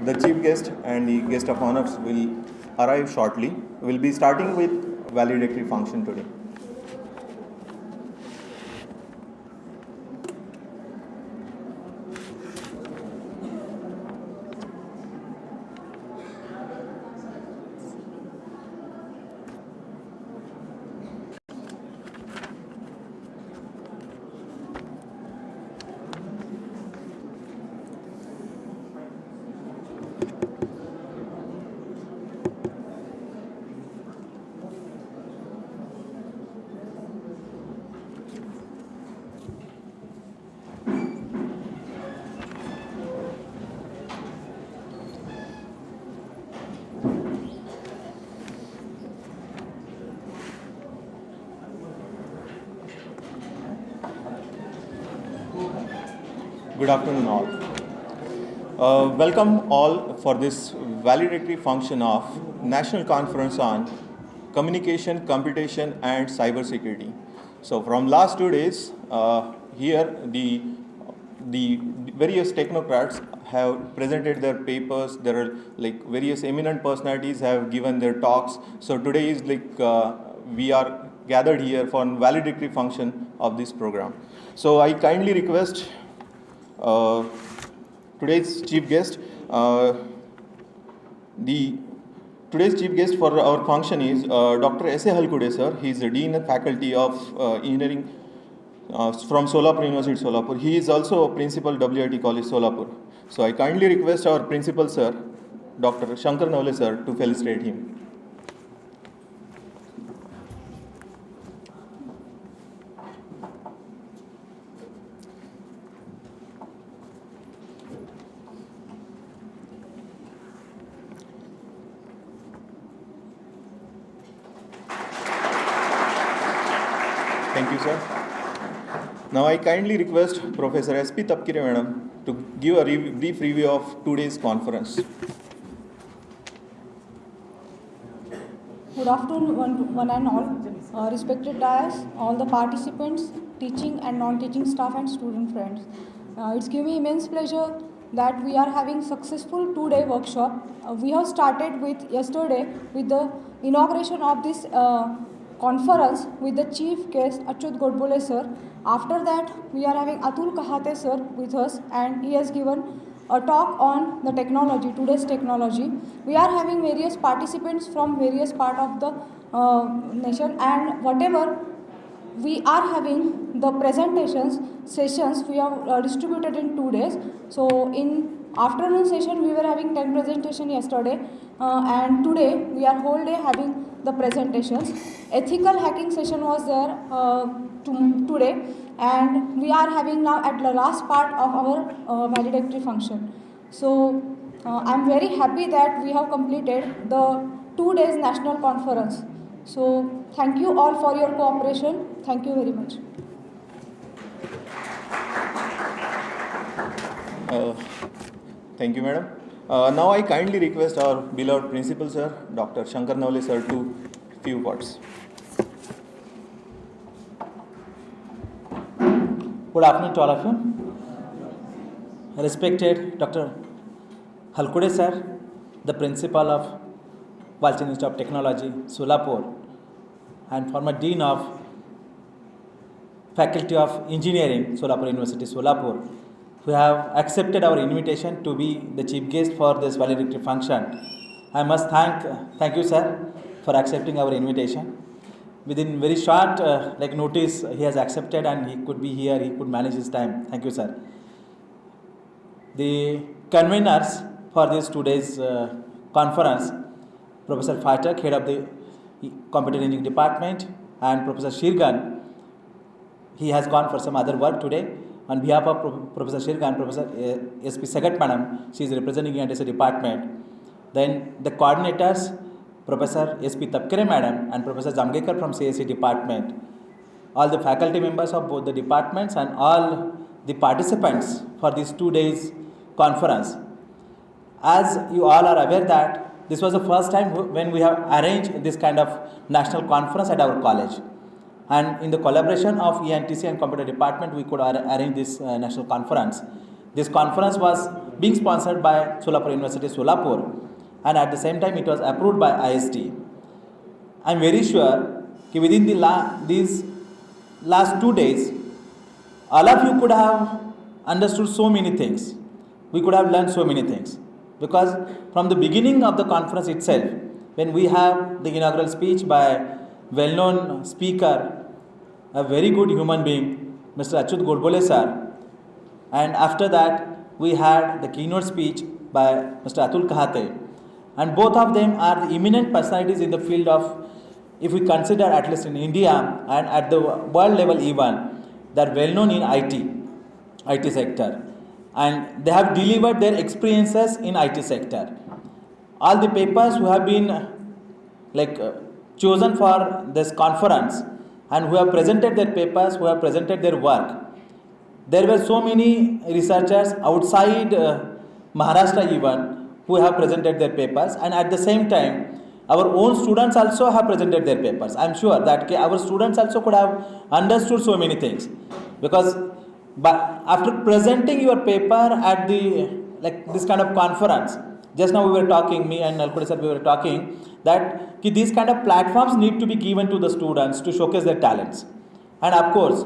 The chief guest and the guest of honors will arrive shortly. We'll be starting with valedictory function today. Good afternoon all. Welcome all for this valedictory function of National Conference on Communication, Computation and Cybersecurity. So from last 2 days, here the various technocrats have presented their papers. There are like various eminent personalities have given their talks. So today is like we are gathered here for valedictory function of this program. So I kindly request today's chief guest. Today's chief guest for our function is Dr. S.A. Halkude sir. He is the Dean and Faculty of Engineering from Solapur University, Solapur. He is also a Principal WIT College, Solapur. So I kindly request our Principal sir, Dr. Shankar Navle sir, to felicitate him. Thank you, sir. Now I kindly request Professor S.P. Tapkire madam to give a brief review of today's conference. Good afternoon, one and all. Respected dais, all the participants, teaching and non-teaching staff and student friends. It's giving me immense pleasure that we are having successful 2-day workshop. We have started with yesterday with the inauguration of this conference with the chief guest Achyut Godbole sir. After that, we are having Atul Kahate sir with us, and he has given a talk on the technology, today's technology. We are having various participants from various part of the nation, and whatever we are having the presentations sessions we have distributed in 2 days. So in afternoon session we were having 10 presentation yesterday, and today we are whole day having the presentations. Ethical hacking session was there today, and we are having now at the last part of our valedictory function. So I'm very happy that we have completed the 2 days national conference. So thank you all for your cooperation. Thank you very much. Thank you, madam. Now I kindly request our beloved principal sir, Dr. Shankar Navle sir, to few words. Good afternoon to all of you. Respected Dr. Halkude sir, the principal of Valedictory Institute of Technology, Solapur, and former Dean of Faculty of Engineering, Solapur University, Solapur, who have accepted our invitation to be the chief guest for this valedictory function. I must thank you, sir, for accepting our invitation. Within very short notice, he has accepted and he could be here, he could manage his time. Thank you, sir. The conveners for this 2 days conference, Professor Phatak, head of the Computer Engineering Department, and Professor Shirgan, he has gone for some other work today. On behalf of Professor Shirgan, Professor S.P. Sagat madam, she is representing NCCC department. Then the coordinators, Professor S.P. Tapkire madam and Professor Jamgekar from CSE department. All the faculty members of both the departments and all the participants for these 2 days conference. As you all are aware that this was the first time when we have arranged this kind of national conference at our college. And in the collaboration of ENTC and Computer Department, we could arrange this national conference. This conference was being sponsored by Solapur University, Solapur, and at the same time it was approved by IST. I am very sure that within these last 2 days, all of you could have understood so many things. We could have learned so many things. Because from the beginning of the conference itself, when we have the inaugural speech by well-known speaker, a very good human being, Mr. Achyut Godbole sir, and after that we had the keynote speech by Mr. Atul Kahate, and both of them are the eminent personalities in the field of, if we consider at least in India and at the world level even, they are well known in IT sector, and they have delivered their experiences in IT sector. All the papers who have been chosen for this conference and who have presented their papers, who have presented their work, there were so many researchers outside Maharashtra even who have presented their papers, and at the same time our own students also have presented their papers. I am sure that our students also could have understood so many things, because after presenting your paper at the this kind of conference, just now we were talking, me and Nalkode sir, we were talking that these kind of platforms need to be given to the students to showcase their talents. And of course,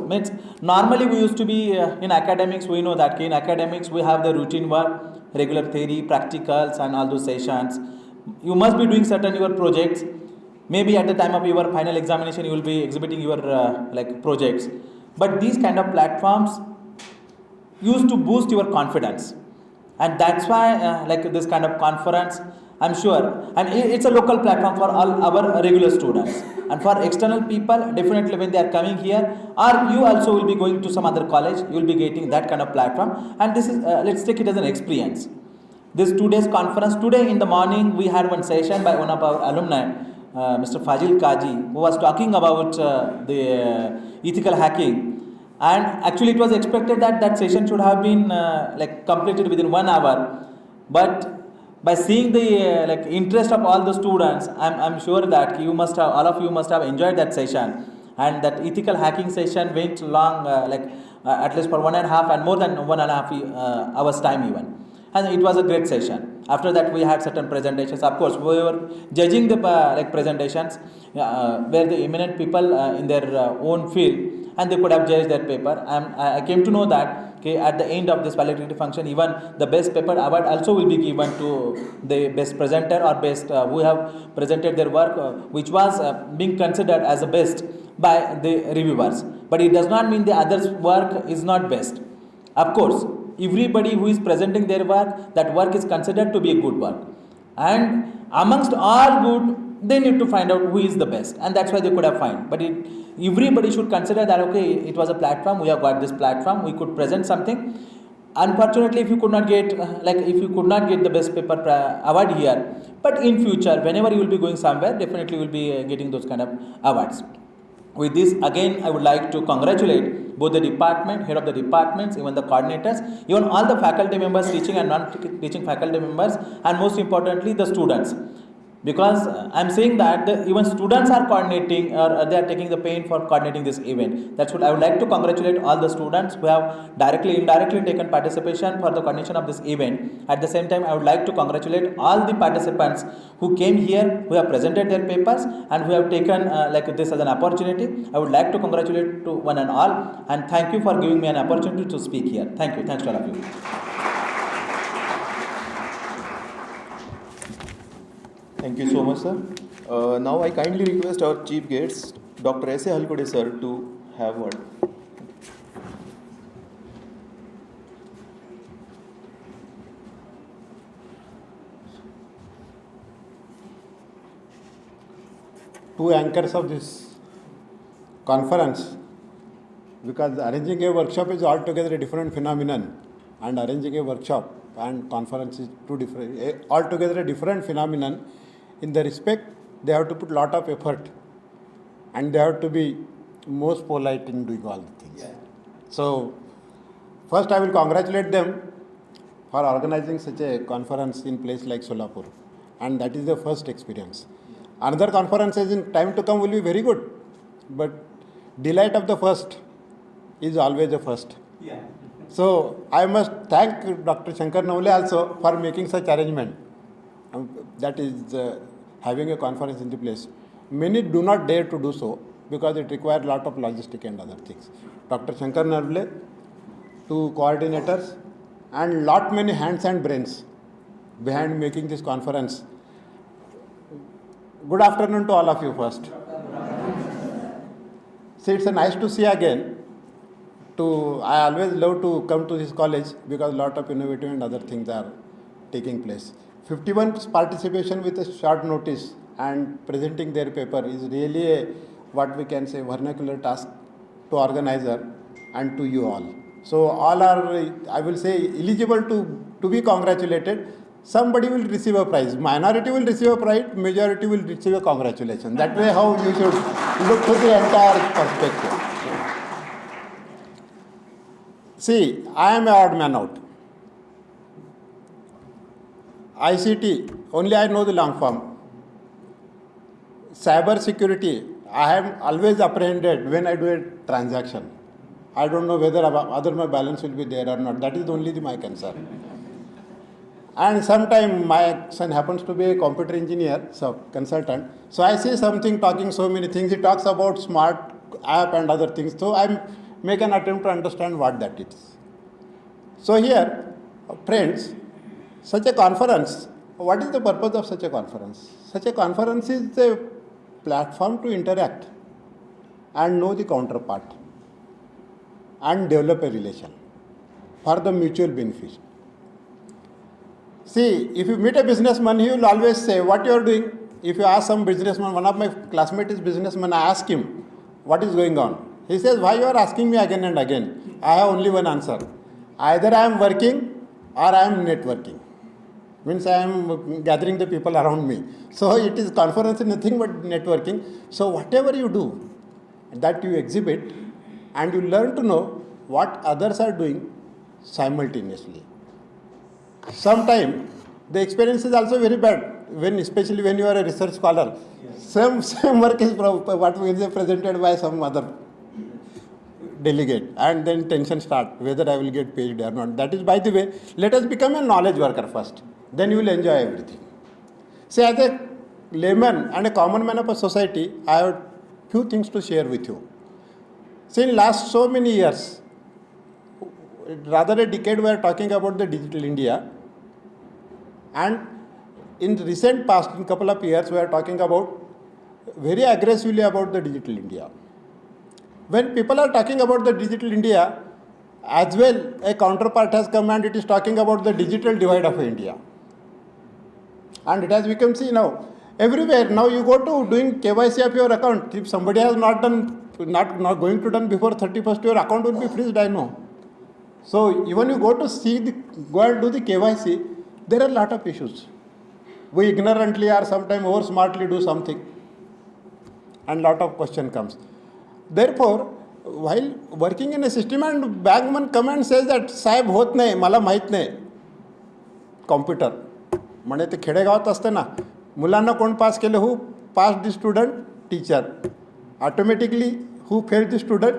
normally we used to be in academics, we know that in academics we have the routine work, regular theory, practicals and all those sessions. You must be doing certain your projects. Maybe at the time of your final examination you will be exhibiting your projects. But these kind of platforms used to boost your confidence. And that's why this kind of conference, I'm sure, and it's a local platform for all our regular students. And for external people, definitely when they are coming here, or you also will be going to some other college, you will be getting that kind of platform. And this is, let's take it as an experience. This 2 days conference, today in the morning we had one session by one of our alumni, Mr. Fazil Kaji, who was talking about the ethical hacking. And actually it was expected that that session should have been completed within 1 hour. But by seeing the interest of all the students, I'm sure that you must have, all of you must have enjoyed that session. And that ethical hacking session went long, at least for 1.5 and more than 1.5 hours time even. And it was a great session. After that we had certain presentations. Of course, we were judging the presentations where the eminent people in their own field, and they could have judged their paper. I came to know that at the end of this valedictory function, even the best paper award also will be given to the best presenter or best who have presented their work, which was being considered as the best by the reviewers. But it does not mean the others' work is not best. Of course, everybody who is presenting their work, that work is considered to be a good work. And amongst all good, they need to find out who is the best, and that's why they could have found. But everybody should consider that, okay, it was a platform, we have got this platform, we could present something. Unfortunately, if you could not get the best paper award here, but in future, whenever you will be going somewhere, definitely you will be getting those kind of awards. With this, again, I would like to congratulate both the department, head of the departments, even the coordinators, even all the faculty members, teaching and non-teaching faculty members, and most importantly, the students. Because I am saying that even students are coordinating, or they are taking the pain for coordinating this event. That's what I would like to congratulate all the students who have directly, indirectly taken participation for the coordination of this event. At the same time, I would like to congratulate all the participants who came here, who have presented their papers, and who have taken this as an opportunity. I would like to congratulate to one and all, and thank you for giving me an opportunity to speak here. Thank you. Thanks to all of you. Thank you so much, sir. Now I kindly request our chief guest, Dr. S.A. Halkode sir, to have word. Two anchors of this conference, because arranging a workshop is altogether a different phenomenon, and arranging a workshop and conference is two different, altogether a different phenomenon. In the respect, they have to put lot of effort, and they have to be most polite in doing all the things. Yeah. So, first I will congratulate them for organizing such a conference in place like Solapur, and that is the first experience. Another conferences in time to come will be very good, but delight of the first is always the first. Yeah. So I must thank Dr. Shankar Navle also for making such arrangement. That is having a conference in the place. Many do not dare to do so because it requires a lot of logistic and other things. Dr. Shankar Navle, two coordinators, and lot many hands and brains behind making this conference. Good afternoon to all of you first. See, it's nice to see again. I always love to come to this college because a lot of innovative and other things are taking place. 51 participation with a short notice and presenting their paper is really a, what we can say, vernacular task to organizer and to you all. So all are, I will say, eligible to be congratulated. Somebody will receive a prize. Minority will receive a prize, majority will receive a congratulation. That way how you should look to the entire perspective. See, I am an odd man out. ICT, only I know the long form. Cyber security, I am always apprehended when I do a transaction. I don't know whether other my balance will be there or not. That is only my concern. And sometime my son happens to be a computer engineer, so consultant. So I see something talking so many things. He talks about smart app and other things. So I make an attempt to understand what that is. So here, friends, such a conference, what is the purpose of such a conference? Such a conference is a platform to interact and know the counterpart and develop a relation for the mutual benefit. See, if you meet a businessman, he will always say, what you are doing? If you ask some businessman, one of my classmates is businessman, I ask him, what is going on? He says, why you are asking me again and again? I have only one answer. Either I am working or I am networking. Means I am gathering the people around me. So it is conference, nothing but networking. So whatever you do, that you exhibit and you learn to know what others are doing simultaneously. Sometimes the experience is also very bad, especially when you are a research scholar. Yes. Same work is what will be presented by some other delegate, and then tension start whether I will get paid or not. That is, by the way, let us become a knowledge worker first. Then you will enjoy everything. See, as a layman and a common man of a society, I have few things to share with you. See, in last so many years, rather a decade, we are talking about the digital India. And in recent past, in couple of years, we are talking about very aggressively about the digital India. When people are talking about the digital India, as well a counterpart has come and it is talking about the digital divide of India. And it has become, see now, everywhere. Now you go to doing KYC of your account. If somebody has not going to done before 31st, your account will be freezed, I know. So even you go to go and do the KYC, there are a lot of issues. We ignorantly or sometimes over smartly do something and lot of question comes. Therefore, while working in a system and bankman come and says that साहेब होत नाही, मला माहित नाही computer म्हणे ते खेडेगावात असतं ना, मुलांना कोण पास केलं, who pass the student teacher, automatically who fail the student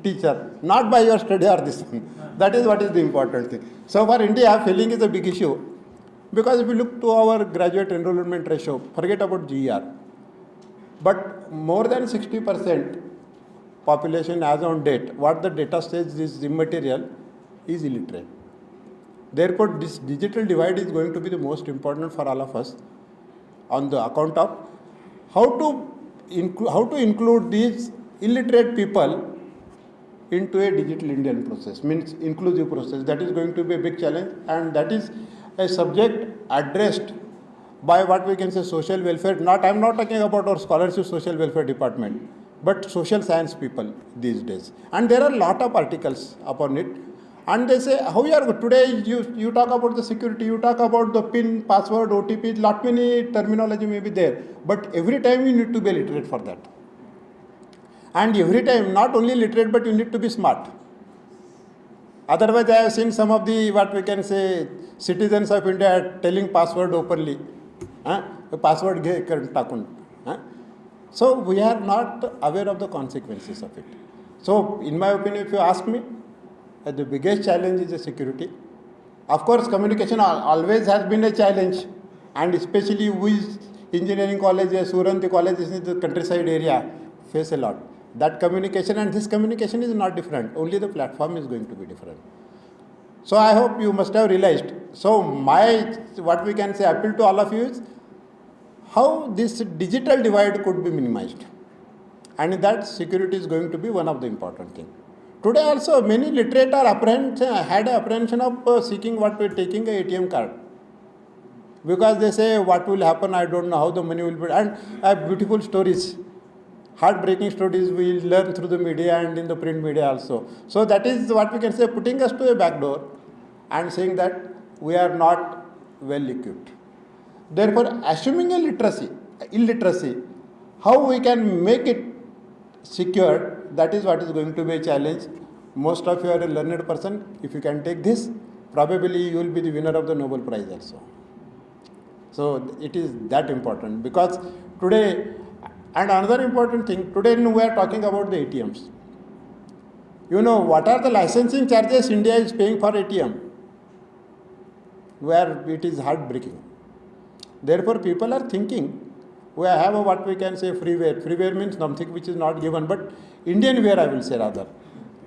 teacher, not by your study or this one. That is what is the important thing. So for India, failing is a big issue because if you look to our graduate enrollment ratio, forget about GER, but more than 60% population as on date, what the data says is immaterial, is illiterate. Therefore, this digital divide is going to be the most important for all of us on the account of how to include these illiterate people into a digital Indian process, means inclusive process. That is going to be a big challenge, and that is a subject addressed by what we can say social welfare. I am not talking about our scholarship social welfare department, but social science people these days. And there are a lot of articles upon it. And they say, how you are today, you talk about the security, you talk about the PIN, password, OTP, lot many terminology may be there. But every time you need to be literate for that. And every time, not only literate, but you need to be smart. Otherwise, I have seen some of the, what we can say, citizens of India telling password openly. Password takun. So we are not aware of the consequences of it. So in my opinion, if you ask me, the biggest challenge is the security. Of course, communication always has been a challenge, and especially we engineering colleges, Suranti colleges in the countryside area face a lot. That communication and this communication is not different, only the platform is going to be different. So I hope you must have realized. So my, what we can say, appeal to all of you is how this digital divide could be minimized. And in that, security is going to be one of the important things. Today also, many literate are had apprehension of seeking what we're taking a ATM card. Because they say, what will happen, I don't know how the money will be. And I have beautiful stories, heartbreaking stories we learn through the media and in the print media also. So that is what we can say, putting us to a back door and saying that we are not well equipped. Therefore, assuming illiteracy, how we can make it secure, that is what is going to be a challenge. Most of you are a learned person. If you can take this, probably you will be the winner of the Nobel Prize also. So it is that important, because today, and another important thing, today we are talking about the ATMs. You know, what are the licensing charges India is paying for ATM? Where it is heartbreaking. Therefore, people are thinking, we have a, what we can say, freeware. Freeware means something which is not given, but Indian ware I will say rather.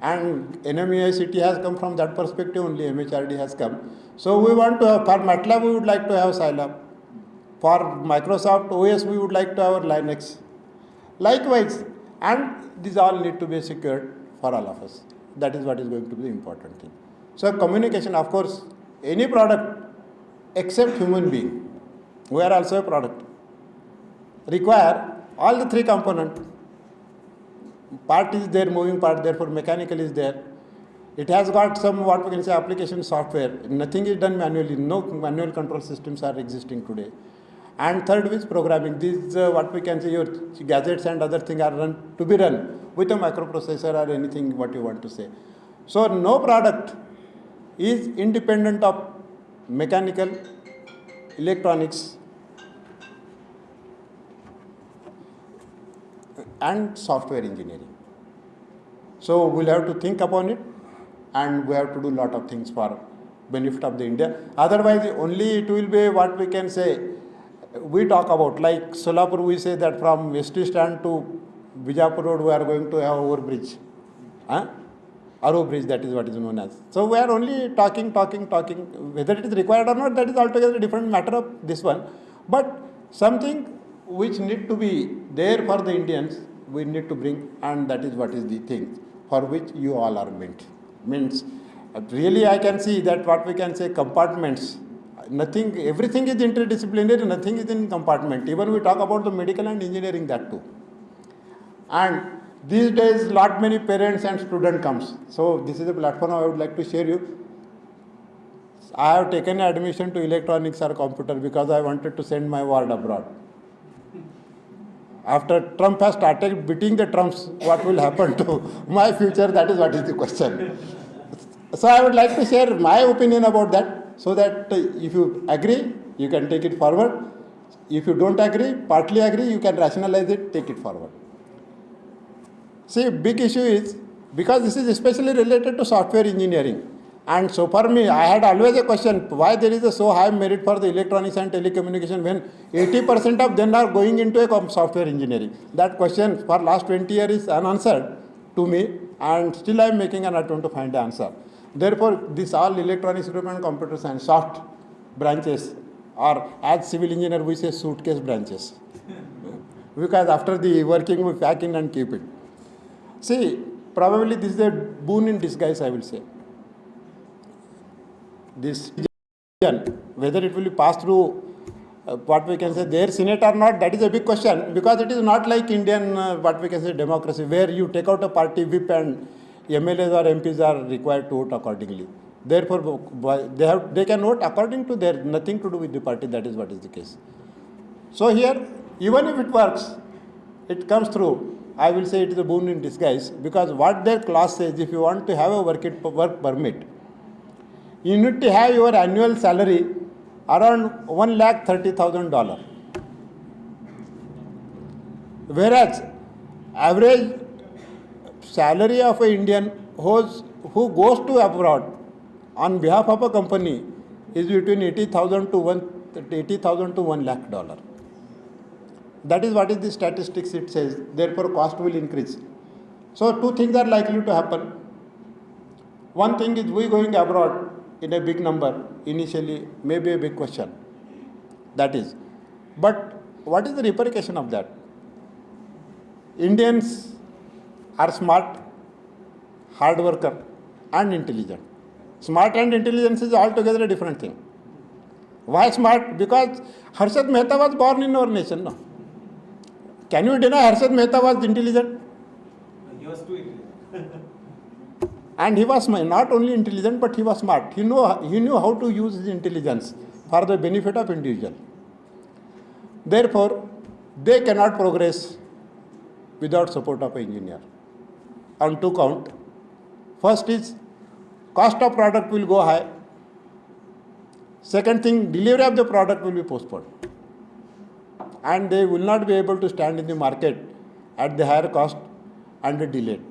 And NMEICT has come from that perspective only, MHRD has come. So we want to have, for MATLAB we would like to have Scilab. For Microsoft OS we would like to have Linux. Likewise, and these all need to be secured for all of us. That is what is going to be the important thing. So communication, of course, any product except human being, we are also a product, require all the three components. Part is there, moving part, therefore mechanical is there. It has got some, what we can say, application software. Nothing is done manually. No manual control systems are existing today. And third is programming. These, what we can say, your gadgets and other things are to be run with a microprocessor or anything what you want to say. So no product is independent of mechanical, electronics, and software engineering. So we'll have to think upon it, and we have to do a lot of things for benefit of the India. Otherwise, only it will be what we can say, we talk about, like Solapur, we say that from ST stand to Bijapur Road, we are going to have overbridge. Aro bridge, that is what is known as. So we are only talking. Whether it is required or not, that is altogether a different matter of this one. But something which need to be there for the Indians, we need to bring, and that is what is the thing for which you all are meant. Means, really I can see that what we can say, compartments, nothing, everything is interdisciplinary, nothing is in compartment. Even we talk about the medical and engineering, that too. And these days, lot many parents and student comes. So this is a platform I would like to share you. I have taken admission to electronics or computer because I wanted to send my ward abroad. After Trump has started beating the Trumps, what will happen to my future? That is what is the question. So I would like to share my opinion about that, so that if you agree, you can take it forward. If you don't agree, partly agree, you can rationalize it, take it forward. See, big issue is, because this is especially related to software engineering. And so for me, I had always a question, why there is a so high merit for the electronics and telecommunication when 80% of them are going into a software engineering. That question for last 20 years is unanswered to me, and still I am making an attempt to find the answer. Therefore, this all electronics group and computer science soft branches, or as civil engineer we say suitcase branches. Because after the working we pack in and keep it. See, probably this is a boon in disguise, I will say. This, whether it will pass through what we can say their Senate or not, that is a big question, because it is not like Indian what we can say democracy, where you take out a party whip and MLAs or MPs are required to vote accordingly. Therefore, they can vote according to their, nothing to do with the party, that is what is the case. So here, even if it works, it comes through, I will say it is a boon in disguise, because what their clause says, if you want to have a work permit, you need to have your annual salary around $130,000. Whereas average salary of an Indian whose who goes to abroad on behalf of a company is between 80,000 to 1 lakh dollar. That is what is the statistics it says. Therefore, cost will increase. So, two things are likely to happen. One thing is we going abroad in a big number initially may be a big question. That is. But what is the repercussion of that? Indians are smart, hard worker and intelligent. Smart and intelligence is altogether a different thing. Why smart? Because Harshad Mehta was born in our nation. No? Can you deny Harshad Mehta was intelligent? He was too intelligent. And he was not only intelligent, but he was smart. He knew how to use his intelligence for the benefit of individual. Therefore, they cannot progress without support of an engineer. On two count. First is cost of product will go high. Second thing, delivery of the product will be postponed. And they will not be able to stand in the market at the higher cost and delayed.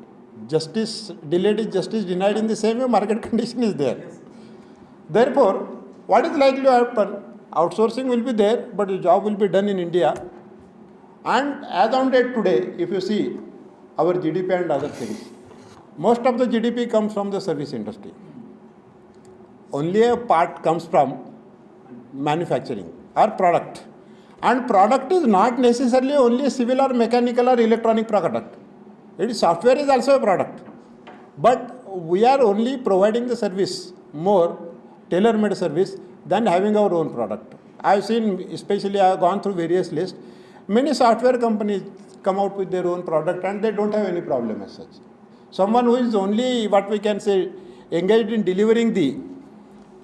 Delayed is justice denied in the same way market condition is there. Therefore, what is likely to happen? Outsourcing will be there, but the job will be done in India. And as on date today, if you see our GDP and other things, most of the GDP comes from the service industry. Only a part comes from manufacturing or product. And product is not necessarily only civil or mechanical or electronic product. Software is also a product. But we are only providing the service, more tailor-made service than having our own product. I have seen, especially I have gone through various lists, many software companies come out with their own product and they don't have any problem as such. Someone who is only, what we can say, engaged in delivering the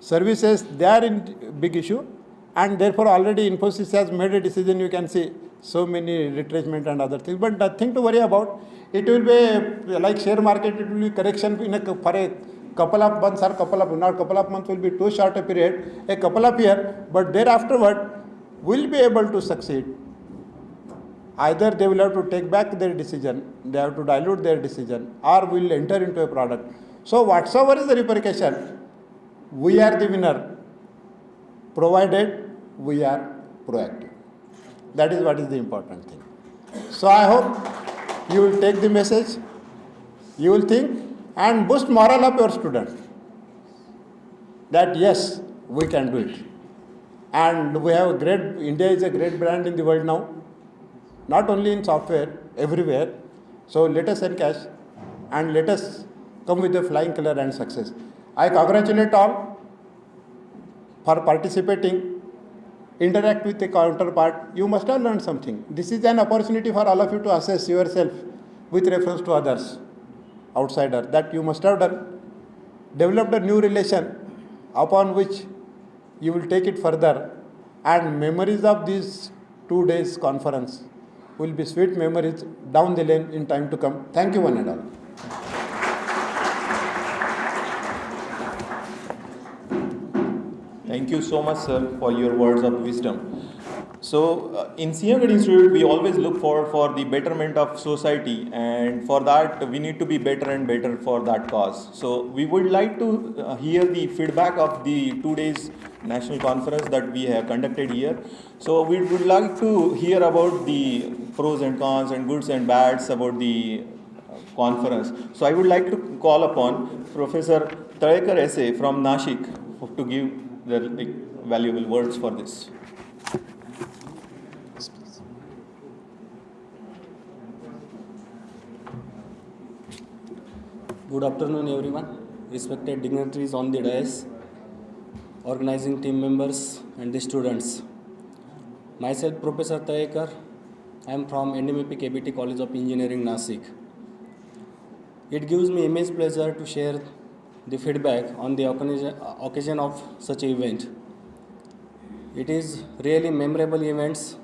services, they are in big issue. And therefore already Infosys has made a decision, you can see so many retrenchment and other things. But nothing to worry about. It will be like share market, it will be correction for a couple of months or not couple of months will be too short a period, a couple of years, but thereafterward will be able to succeed. Either they will have to take back their decision, they have to dilute their decision, or will enter into a product. So whatsoever is the repercussion, we are the winner, provided we are proactive. That is what is the important thing. So I hope you will take the message, you will think and boost morale of your students that yes, we can do it. And we have India is a great brand in the world now, not only in software, everywhere. So let us encash and let us come with a flying color and success. I congratulate all for participating. Interact with the counterpart. You must have learned something. This is an opportunity for all of you to assess yourself with reference to others, outsider, that you must have done. Developed a new relation upon which you will take it further, and memories of these 2 days conference will be sweet memories down the lane in time to come. Thank you one and all. Thank you so much, sir, for your words of wisdom. So, in Siagat Institute, we always look forward for the betterment of society, and for that, we need to be better and better for that cause. So, we would like to hear the feedback of the 2 days national conference that we have conducted here. So, we would like to hear about the pros and cons and goods and bads about the conference. So, I would like to call upon Professor Talekar S.A. from Nashik to give the valuable words for this. Good afternoon, everyone. Respected dignitaries on the dais, organizing team members, and the students. Myself, Professor Talekar. I am from NMAP KBT College of Engineering, Nashik. It gives me immense pleasure to share the feedback on the occasion of such an event. It is really memorable events.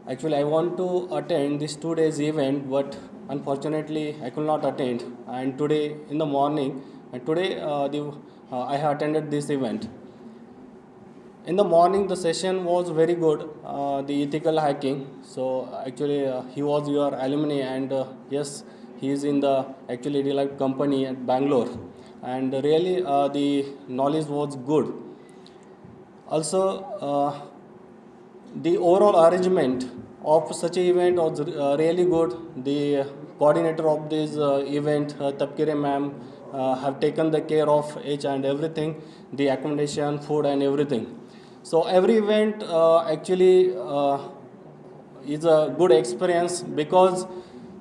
Actually, I want to attend this 2 days event, but unfortunately I could not attend. And today in the morning, I have attended this event. In the morning, the session was very good. The ethical hacking. So actually, he was your alumni, and yes, he is in the actually real life company at Bangalore. and really the knowledge was good. Also, the overall arrangement of such an event was really good. The coordinator of this event, Tapkire ma'am, have taken the care of each and everything, the accommodation, food and everything. So every event actually is a good experience because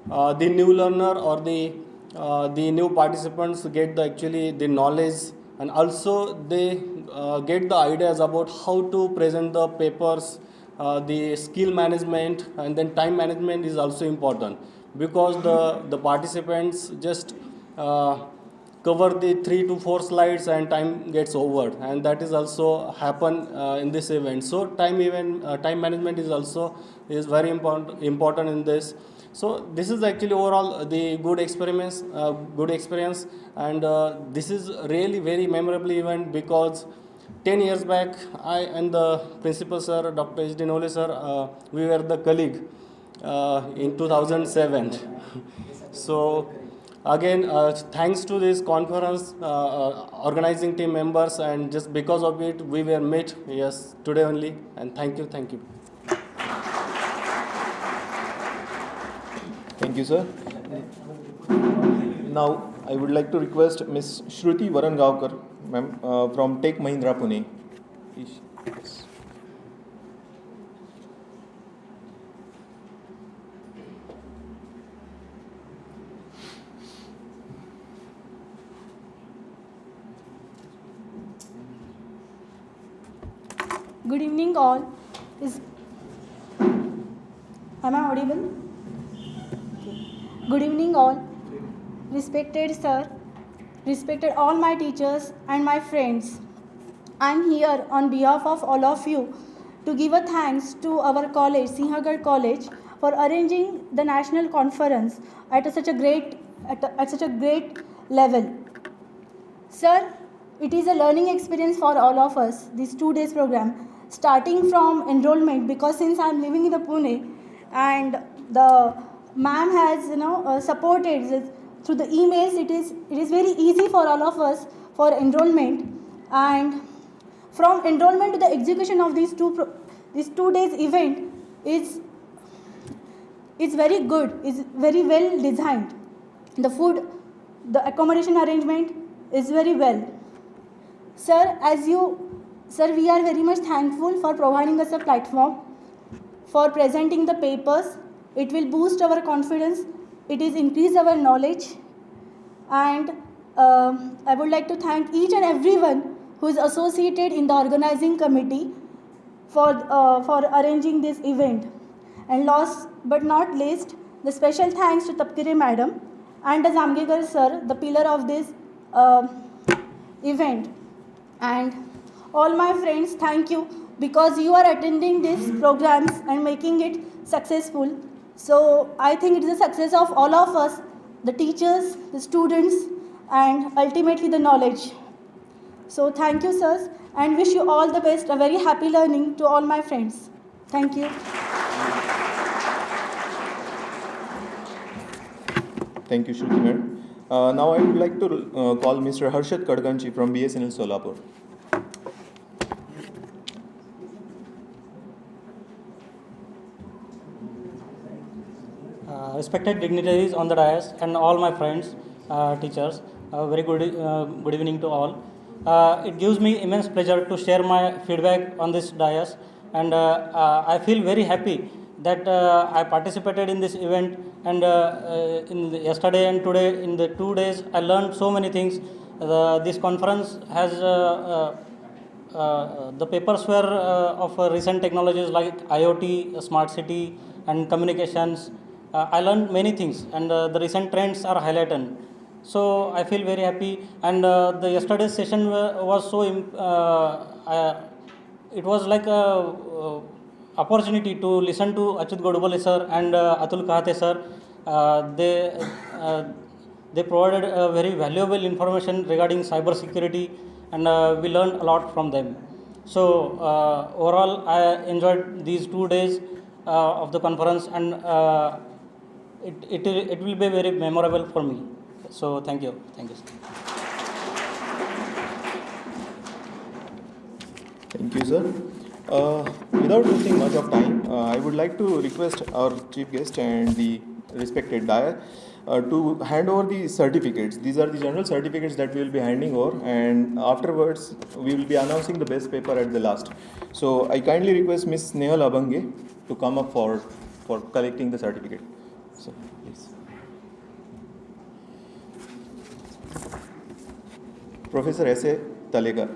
the new learner or the new participants get actually the knowledge, and also they get the ideas about how to present the papers. The skill management and then time management is also important because the participants just cover the 3 to 4 slides and time gets over, and that is also happen in this event. So time management is very important in this. So this is actually overall the good experience, and this is really very memorable event because 10 years back, I and the principal sir, Dr. H.D. Nole sir, we were the colleague in 2007. So again, thanks to this conference, organizing team members, and just because of it, we were met, yes, today only, and thank you. Thank you, sir. Now, I would like to request Ms. Shruti Varangaonkar, ma'am, from Tech Mahindra Pune. Yes. Good evening, all. Am I audible? Okay. Good evening, all. Respected sir, respected all my teachers and my friends. I am here on behalf of all of you to give a thanks to our college, Sinhagad College, for arranging the national conference at such a great level. Sir, it is a learning experience for all of us, this 2 days program, starting from enrollment, because since I am living in the Pune and the ma'am has supported through the emails, it is very easy for all of us for enrollment, and from enrollment to the execution of this 2 days event is very good, is very well designed. The food, the accommodation arrangement is very well. Sir, we are very much thankful for providing us a platform for presenting the papers. It will boost our confidence. It is increase our knowledge, and I would like to thank each and everyone who is associated in the organizing committee for arranging this event. And last but not least, the special thanks to Tapkire madam and the Zamgekar sir, the pillar of this event. And all my friends, thank you, because you are attending these programs and making it successful. So I think it is a success of all of us, the teachers, the students, and ultimately the knowledge. So thank you, sirs, and wish you all the best, a very happy learning to all my friends. Thank you. Thank you, Shruti madam. Now I would like to call Mr. Harshad Kadganchi from BSNL Solapur. Respected dignitaries on the dais and all my friends, teachers, very good evening to all. It gives me immense pleasure to share my feedback on this dais, and I feel very happy that I participated in this event, and yesterday and today, in the 2 days, I learned so many things. This conference has the papers were of recent technologies like IoT, smart city, and communications. I learned many things, and the recent trends are highlighted. So I feel very happy, and the yesterday's session was so it was like a opportunity to listen to Achyut Godbole sir and Atul Kahate sir. They provided very valuable information regarding cyber security, and we learned a lot from them. So overall, I enjoyed these 2 days of the conference, and it will be very memorable for me. So thank you, sir. Thank you, sir. Without losing much of time, I would like to request our chief guest and the respected Dyer to hand over the certificates. These are the general certificates that we will be handing over, and afterwards we will be announcing the best paper at the last. So I kindly request Ms. Nehal Abange to come up for collecting the certificate. So please. Professor S.A. Talegar.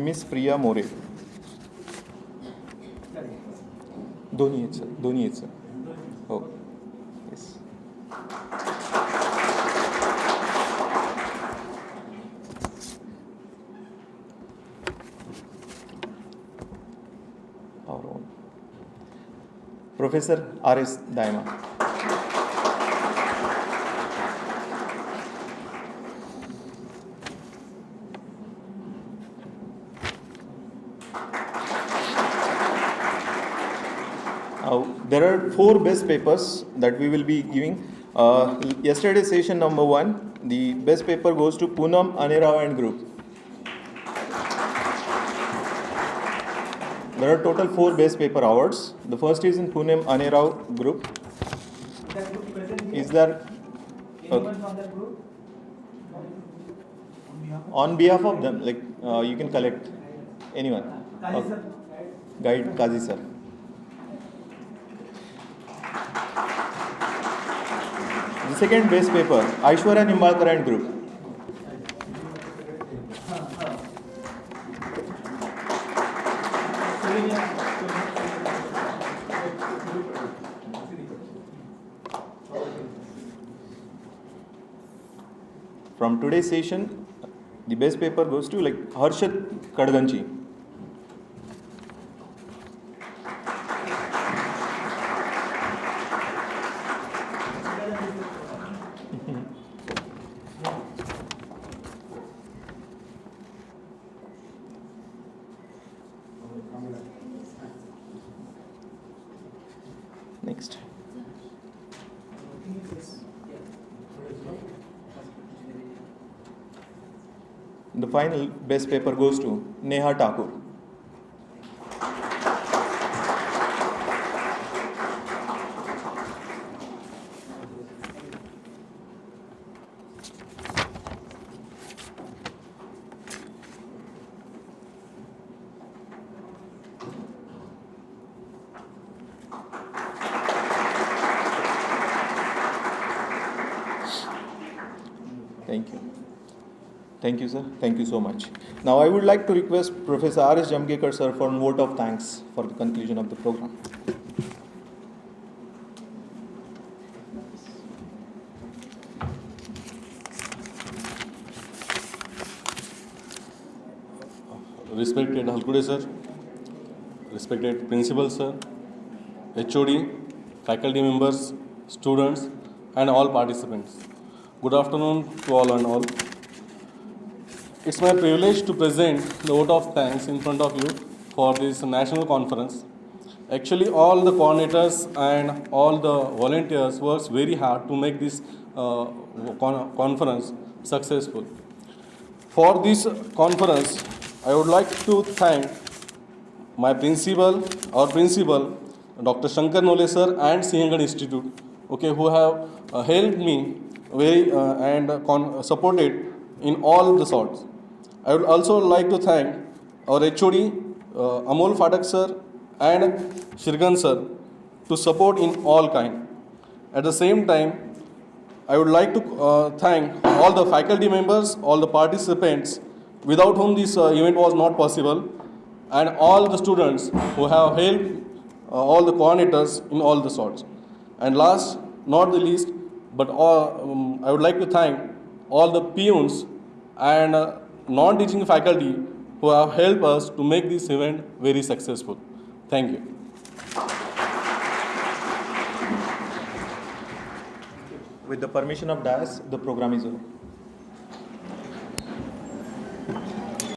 Miss Priya More. दोन्ही आहेत sir, दोन्ही आहेत sir. हो, yes. Professor R.S. Dayma. There are 4 best papers that we will be giving. Yesterday's session number 1, the best paper goes to Poonam Anerao and group. There are total 4 best paper awards. The first is in Poonam Anerao group. Is there anyone from that group? On behalf of them, like you can collect anyone. Okay. Guide Kazi sir. The second best paper, Aishwarya Nimbalkar and group. From today's session, the best paper goes to like Harshad Kadganchi. Next. The final best paper goes to Neha Thakur. Thank you. Thank you, sir. Thank you so much. Now, I would like to request Professor R.S. Jamgekar, sir, for a vote of thanks for the conclusion of the program. Respected Halkude sir, respected principal sir, HOD, faculty members, students, and all participants. Good afternoon to all and all. It's my privilege to present the vote of thanks in front of you for this national conference. Actually, all the coordinators and all the volunteers works very hard to make this conference successful. For this conference, I would like to thank my principal, our principal, Dr. Shankar Nole sir and Singhad Institute, who have helped me very and supported in all the sorts. I would also like to thank our HOD, Amol Phatak sir and Shirgan sir to support in all kind. At the same time, I would like to thank all the faculty members, all the participants, without whom this event was not possible, and all the students who have helped all the coordinators in all the sorts. And last, not the least, but I would like to thank all the peons and non-teaching faculty who have helped us to make this event very successful. Thank you. With the permission of DAS, the program is over.